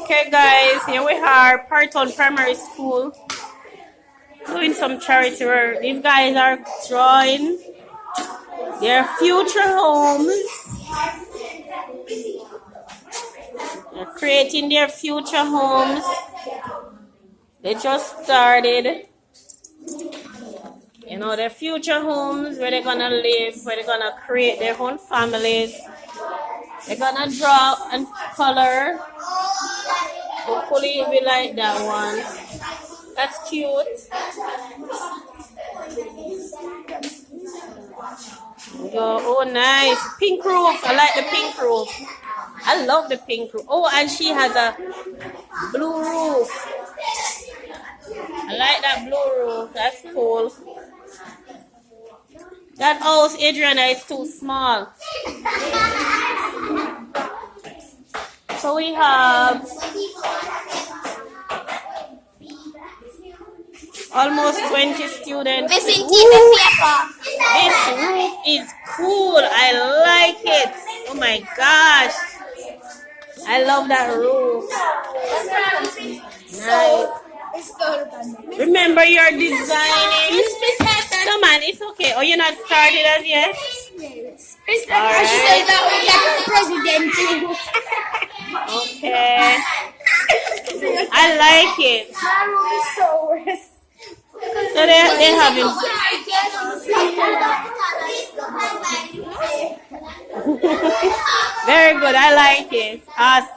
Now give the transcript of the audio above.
Okay, guys, here we are, Parry Town Primary School, doing some charity work. These guys are drawing their future homes. They're creating their future homes. They just started. You know, their future homes where they're gonna live, where they're gonna create their own families. They're gonna draw and color. Hopefully it'll be like that one. That's cute. Oh, nice. Pink roof. I like the pink roof. I love the pink roof. Oh, and she has a blue roof. I like that blue roof. That's cool. That house, Adriana, is too small. So we have almost 20 students. This roof is cool. I like it. Oh my gosh. I love that roof. Nice. Remember, you're designing. Come on, it's okay. Oh, you're not started as yet? Alright. Okay. I like it. So they having. Very good. I like it. Awesome.